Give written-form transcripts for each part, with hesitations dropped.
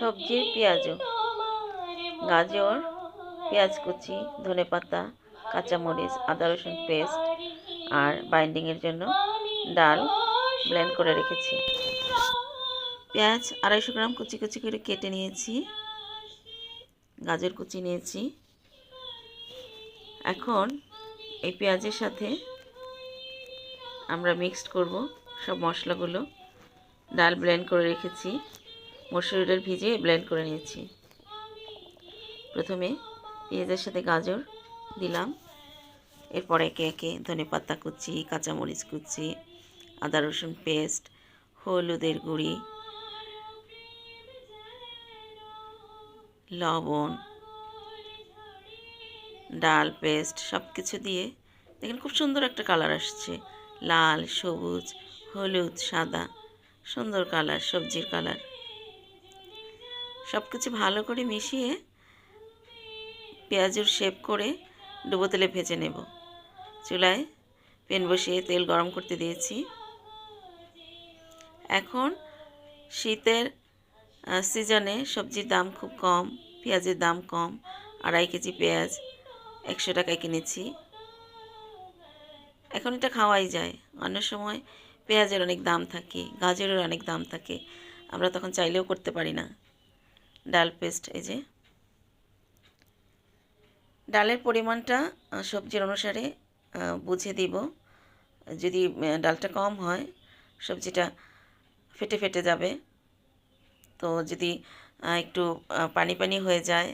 সবজির পেঁয়াজু, গাজর, পেঁয়াজ কুচি, ধনেপাতা, কাঁচামরিচ, আদা রসুন পেস্ট আর বাইন্ডিংয়ের জন্য ডাল ব্লেন্ড করে রেখেছি। পেঁয়াজ 250 গ্রাম কুচি কুচি করে কেটে নিয়েছি, গাজর কুচি নিয়েছি। এখন এই পেঁয়াজের সাথে আমরা মিক্সড করব সব মশলাগুলো। ডাল ব্লেন্ড করে রেখেছি, মসুর ডাল ভিজিয়ে ব্লেন্ড করে নিয়েছি। প্রথমে পেঁয়াজের সাথে গাজর দিলাম, এরপর একে একে ধনেপাতা কুচি, কাঁচামরিচ কুচি, আদা রসুন পেস্ট, হলুদের গুঁড়ি, লবণ, ডাল পেস্ট সব কিছু দিয়ে দেখেন খুব সুন্দর একটা কালার আসছে। লাল, সবুজ, হলুদ, সাদা, সুন্দর কালার, সবজির কালার। সব কিছু ভালো করে মিশিয়ে পেঁয়াজুর শেপ করে ডুবো তেলে ভেজে নেব। চুলায় প্যান বসিয়ে তেল গরম করতে দিয়েছি। এখন শীতের সিজনে সবজির দাম খুব কম, পেঁয়াজের দাম কম। 2.5 কেজি পেঁয়াজ 100 টাকায় কিনেছি। এখন এটা খাওয়াই যায়। অন্য সময় পেঁয়াজের অনেক দাম থাকে, গাজরের অনেক দাম থাকে, আমরা তখন চাইলেও করতে পারি না। ডাল পেস্ট, এই যে ডালের পরিমাণটা সবজির অনুসারে বুঝে দিব। যদি ডালটা কম হয় সবজিটা ফেটে ফেটে যাবে, তো যদি একটু পানি পানি হয়ে যায়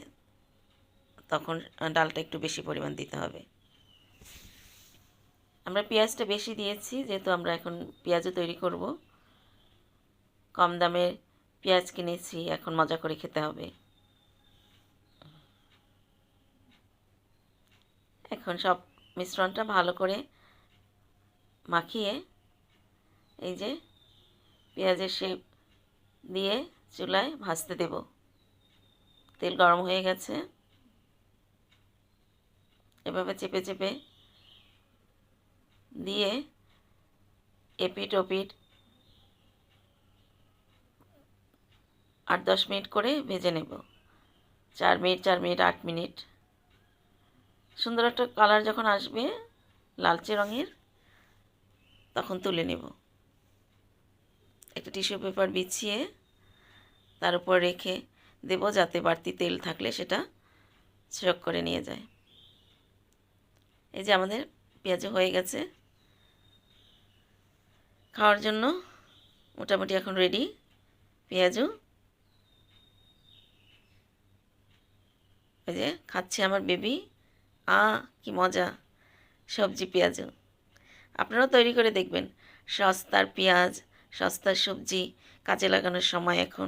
তখন ডালটা একটু বেশি পরিমাণ দিতে হবে। আমরা পেঁয়াজটা বেশি দিয়েছি যেহেতু আমরা এখন পেঁয়াজও তৈরি করব। কম দামের পেঁয়াজ কিনেছি, এখন মজা করে খেতে হবে। এখন সব মিশ্রণটা ভালো করে মাখিয়ে এই যে পেঁয়াজের শেপ দিয়ে চুলায় ভাজতে দেব। তেল গরম হয়ে গেছে, এভাবে চেপে চেপে দিয়ে এপিট ওপিট 8-10 মিনিট করে ভেজে নেব। 4 মিনিট 4 মিনিট 8 মিনিট। সুন্দর একটা কালার যখন আসবে লালচে রঙের, তখন তুলে নেব। একটা টিস্যু পেপার বিছিয়ে তার উপর রেখে দেব যাতে বাড়তি তেল থাকলে সেটা স্ট্রোক করে নিয়ে যায়। এই যে আমাদের পেঁয়াজ হয়ে গেছে, খাওয়ার জন্য মোটামুটি এখন রেডি পেঁয়াজু। এই যে খাচ্ছে আমার বেবি, কি মজা সবজি পেঁয়াজু। আপনারাও তৈরি করে দেখবেন। সস্তার পেঁয়াজ, সস্তার সবজি কাজে লাগানোর সময় এখন।